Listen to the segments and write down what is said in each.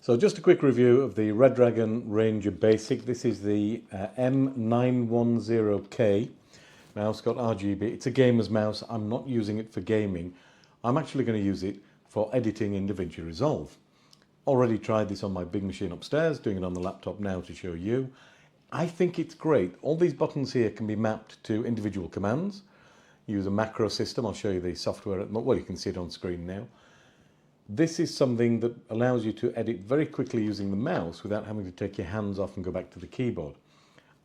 So just a quick review of the Redragon Ranger Basic. This is the M910K mouse, got RGB. It's a gamer's mouse. I'm not using it for gaming. I'm actually going to use it for editing in DaVinci Resolve. Already tried this on my big machine upstairs, doing it on the laptop now to show you. I think it's great. All these buttons here can be mapped to individual commands. Use a macro system. I'll show you the software. Well, you can see it on screen now. This is something that allows you to edit very quickly using the mouse without having to take your hands off and go back to the keyboard.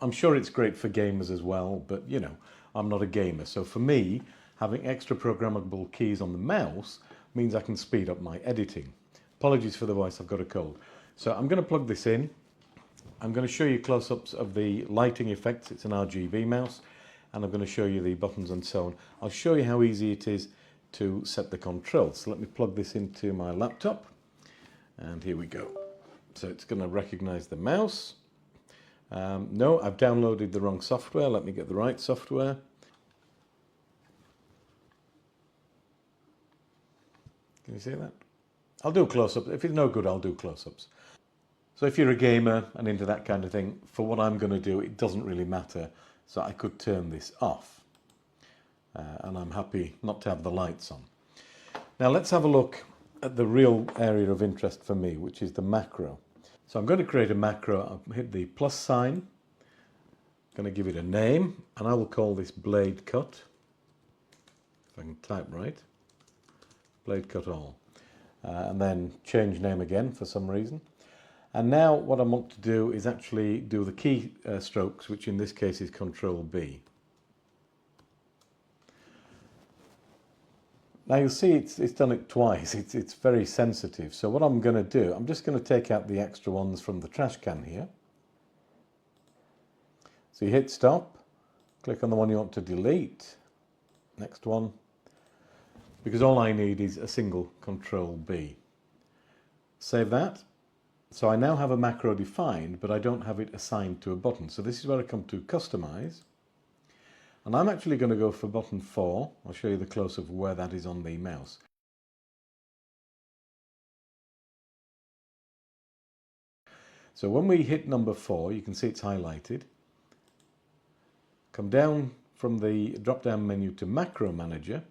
I'm sure it's great for gamers as well, but you know, I'm not a gamer. So for me, having extra programmable keys on the mouse means I can speed up my editing. Apologies for the voice, I've got a cold. So I'm going to plug this in. I'm going to show you close-ups of the lighting effects. It's an RGB mouse, and I'm going to show you the buttons and so on. I'll show you how easy it is to set the controls. So let me plug this into my laptop, and here we go. So it's going to recognize the mouse. No, I've downloaded the wrong software. Let me get the right software. Can you see that? I'll do close-ups. If it's no good, I'll do close-ups. So if you're a gamer and into that kind of thing, for what I'm going to do, it doesn't really matter. So I could turn this off. And I'm happy not to have the lights on. Now let's have a look at the real area of interest for me, which is the macro. So I'm going to create a macro. I'll hit the plus sign. I'm going to give it a name, and I will call this blade cut. If I can type right. Blade cut all. And then change name again for some reason. And now what I want to do is actually do the key strokes, which in this case is Control B. Now you'll see it's done it twice. It's very sensitive. So what I'm going to do, I'm just going to take out the extra ones from the trash can here. So you hit stop, click on the one you want to delete, next one, because all I need is a single Control B. Save that. So I now have a macro defined, but I don't have it assigned to a button. So this is where I come to Customize. And I'm actually going to go for button 4. I'll show you the close-up of where that is on the mouse. So when we hit number 4, you can see it's highlighted. Come down from the drop-down menu to Macro Manager.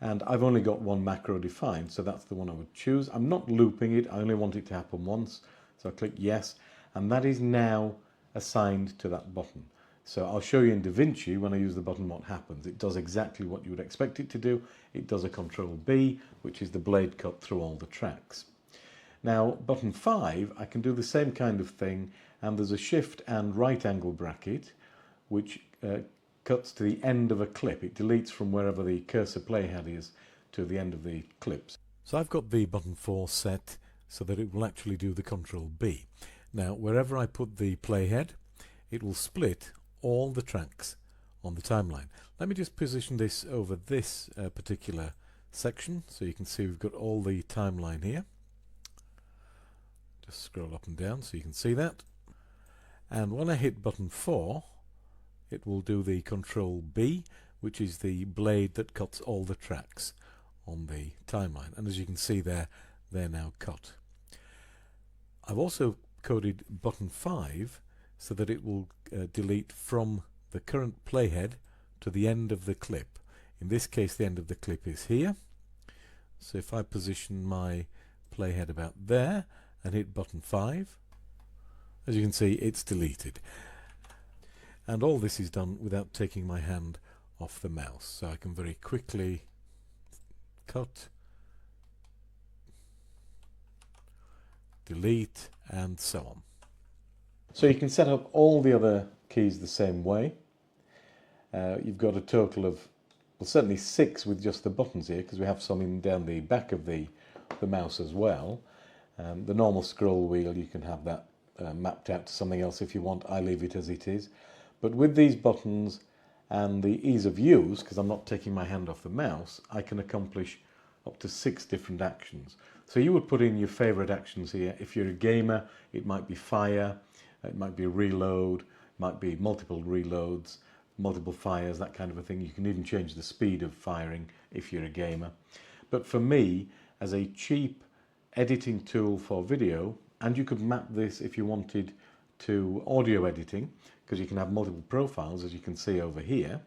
And I've only got one macro defined, so that's the one I would choose. I'm not looping it, I only want it to happen once. So I click yes, and that is now assigned to that button. So I'll show you in DaVinci when I use the button what happens. It does exactly what you would expect it to do. It does a Control B, which is the blade cut through all the tracks. Now button 5, I can do the same kind of thing, and there's a shift and right angle bracket which cuts to the end of a clip. It deletes from wherever the cursor playhead is to the end of the clips. So I've got the button 4 set so that it will actually do the Control B. Now wherever I put the playhead, it will split all the tracks on the timeline. Let me just position this over this particular section so you can see we've got all the timeline here. Just scroll up and down so you can see that. And when I hit button 4, it will do the Control B, which is the blade that cuts all the tracks on the timeline. And as you can see there, they're now cut. I've also coded button 5 so that it will delete from the current playhead to the end of the clip. In this case, the end of the clip is here. So if I position my playhead about there and hit button 5, as you can see, it's deleted. And all this is done without taking my hand off the mouse. So I can very quickly cut, delete, and so on. So you can set up all the other keys the same way. You've got a total of, well, certainly 6 with just the buttons here, because we have some in down the back of the mouse as well. The normal scroll wheel, you can have that mapped out to something else if you want. I leave it as it is. But with these buttons and the ease of use, because I'm not taking my hand off the mouse, I can accomplish up to 6 different actions. So you would put in your favorite actions here. If you're a gamer, it might be fire, it might be a reload, it might be multiple reloads, multiple fires, that kind of a thing. You can even change the speed of firing if you're a gamer. But for me, as a cheap editing tool for video, and you could map this if you wanted to audio editing, because you can have multiple profiles, as you can see over here.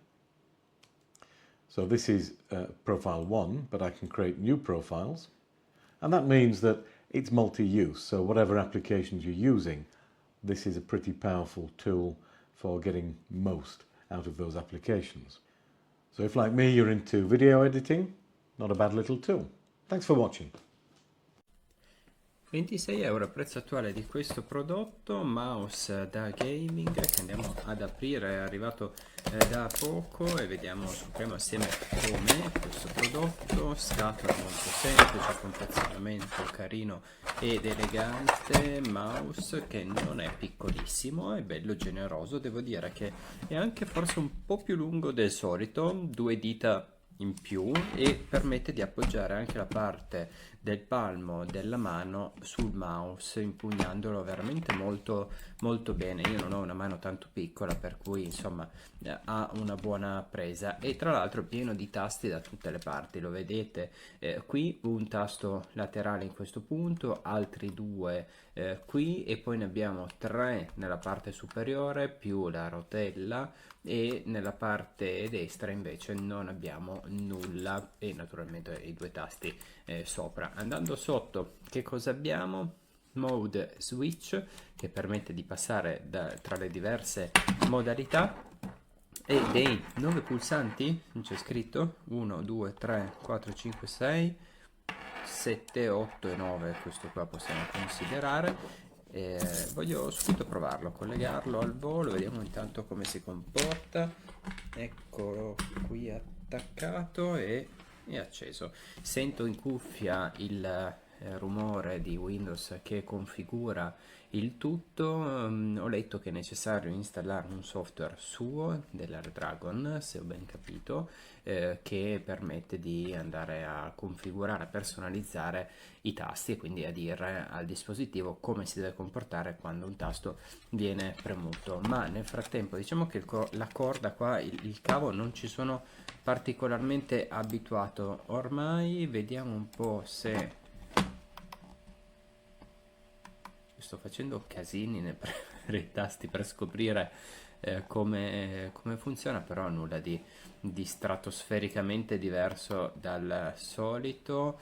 So this is profile 1, but I can create new profiles, and that means that it's multi-use. So whatever applications you're using, this is a pretty powerful tool for getting most out of those applications. So if, like me, you're into video editing, not a bad little tool. Thanks for watching. 26 euro prezzo attuale di questo prodotto, mouse da gaming che andiamo ad aprire, è arrivato da poco e vediamo, scopriamo assieme com'è questo prodotto. Scatola molto semplice, confezionamento carino ed elegante, mouse che non è piccolissimo, è bello generoso, devo dire che è anche forse un po' più lungo del solito, 2 dita in più, e permette di appoggiare anche la parte del palmo della mano sul mouse impugnandolo veramente molto bene. Io non ho una mano tanto piccola, per cui insomma ha una buona presa, e tra l'altro è pieno di tasti da tutte le parti, lo vedete qui, un tasto laterale in questo punto, altri 2 qui, e poi ne abbiamo 3 nella parte superiore più la rotella, e nella parte destra invece non abbiamo nulla, e naturalmente i 2 tasti sopra. Andando sotto, che cosa abbiamo? Mode switch, che permette di passare tra le diverse modalità, e dei 9 pulsanti, c'è scritto 1 2 3 4 5 6 7 8 e 9, questo qua possiamo considerare. Voglio subito provarlo, collegarlo al volo, vediamo intanto come si comporta. Eccolo qui attaccato e acceso. Sento in cuffia il rumore di Windows che configura il tutto. Ho letto che è necessario installare un software suo della Redragon, se ho ben capito, che permette di andare a configurare, a personalizzare i tasti e quindi a dire al dispositivo come si deve comportare quando un tasto viene premuto. Ma nel frattempo diciamo che la corda qua, il cavo, non ci sono particolarmente abituato ormai. Vediamo un po' se sto facendo casini nel premere i tasti per scoprire come funziona, però nulla di stratosfericamente diverso dal solito.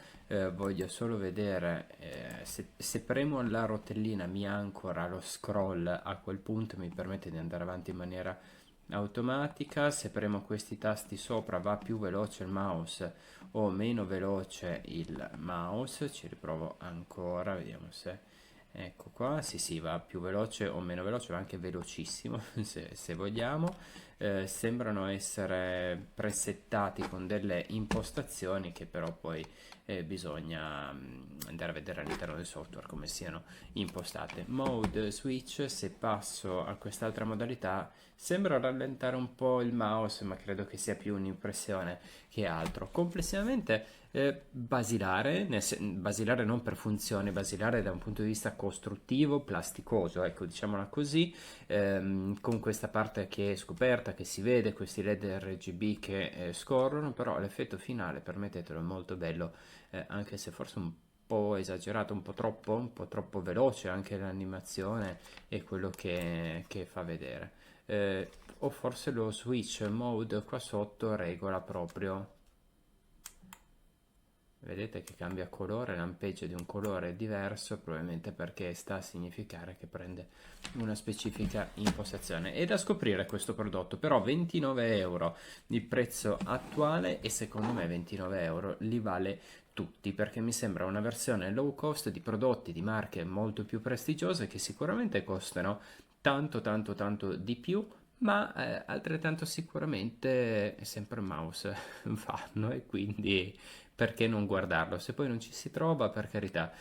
Voglio solo vedere se premo la rotellina mi ancora lo scroll, a quel punto mi permette di andare avanti in maniera automatica. Se premo questi tasti sopra va più veloce il mouse o meno veloce il mouse. Ci riprovo ancora, vediamo se... Ecco qua, sì, va più veloce o meno veloce, va anche velocissimo se vogliamo. Sembrano essere presettati con delle impostazioni che però poi bisogna andare a vedere all'interno del software come siano impostate. Mode switch, se passo a quest'altra modalità sembra rallentare un po' il mouse, ma credo che sia più un'impressione che altro. Complessivamente basilare non per funzione, basilare da un punto di vista costruttivo, plasticoso, ecco, diciamola così, con questa parte che è scoperta, che si vede, questi LED RGB che scorrono, però l'effetto finale, permettetelo, è molto bello, anche se forse un po' esagerato, un po' troppo veloce anche l'animazione e quello che fa vedere. O forse lo switch mode qua sotto regola proprio, vedete che cambia colore, lampeggia di un colore diverso, probabilmente perché sta a significare che prende una specifica impostazione. È da scoprire questo prodotto, però 29 euro il prezzo attuale, e secondo me 29 euro li vale tutti, perché mi sembra una versione low cost di prodotti di marche molto più prestigiose che sicuramente costano tanto di più, ma altrettanto sicuramente sempre mouse fanno, e quindi perché non guardarlo? Se poi non ci si trova, per carità,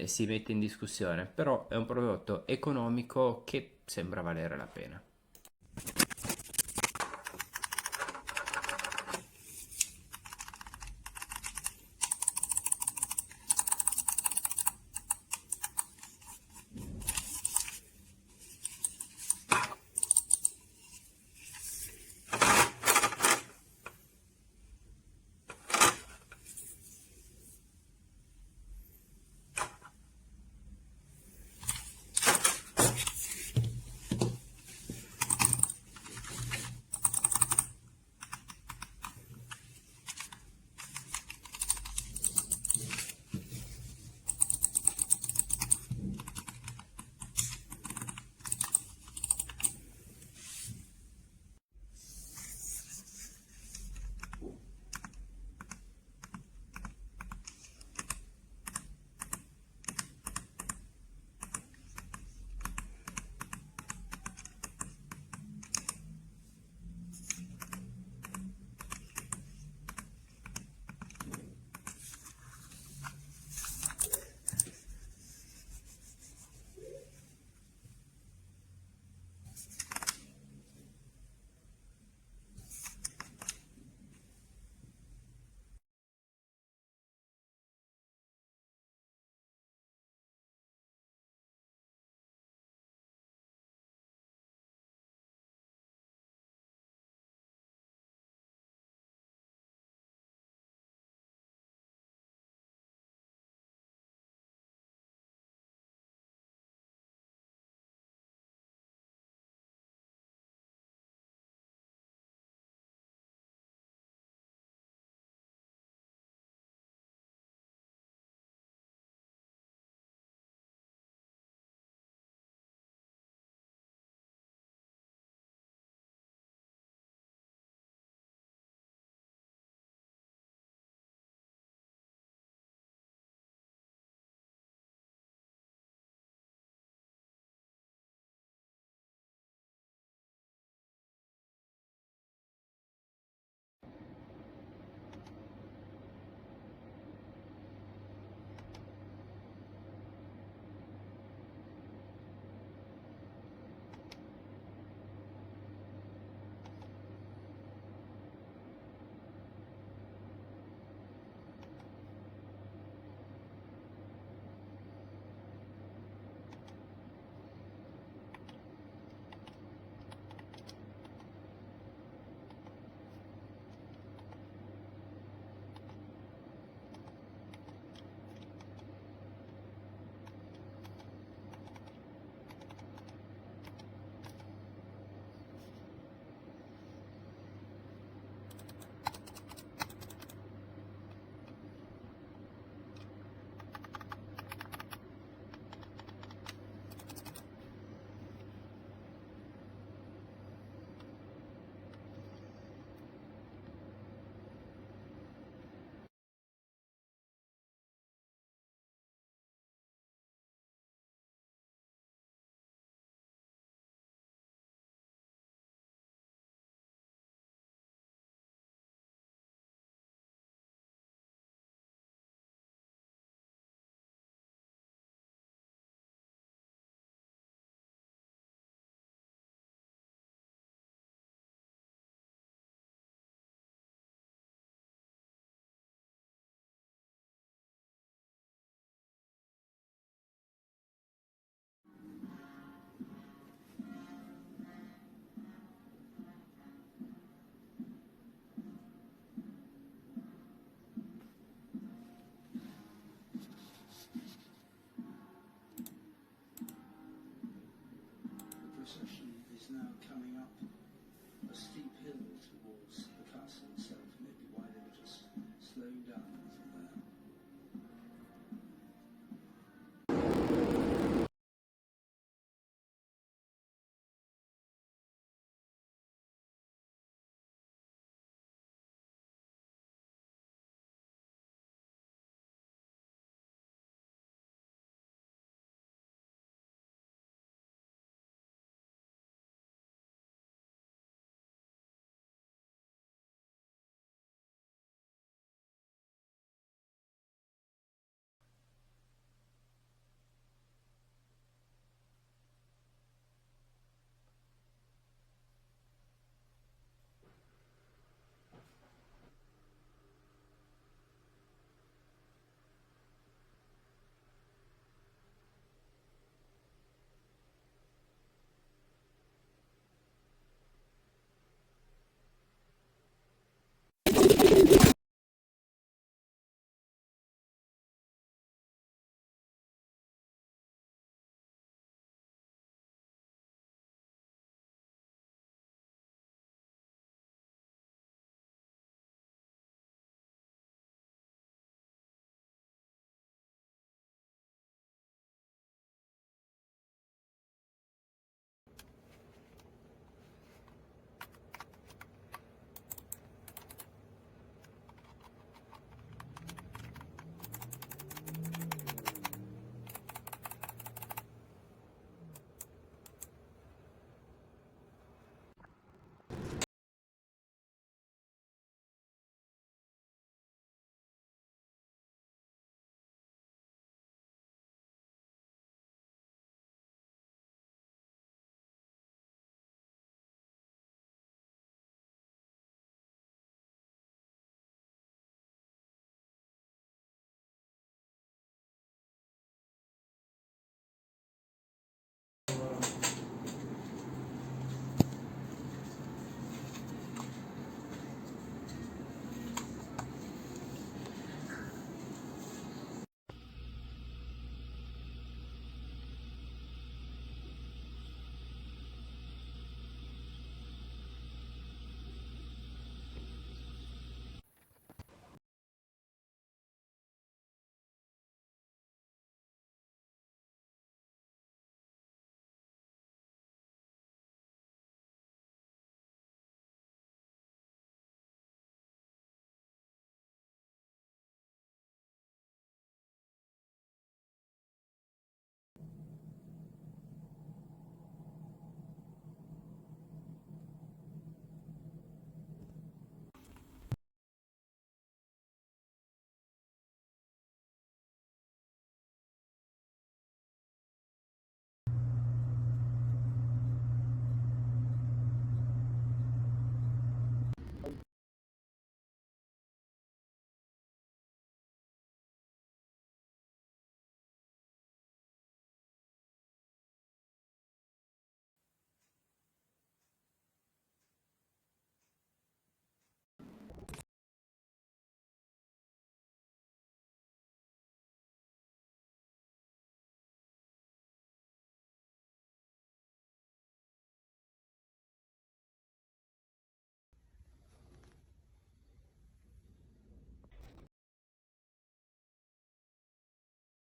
si mette in discussione, però è un prodotto economico che sembra valere la pena.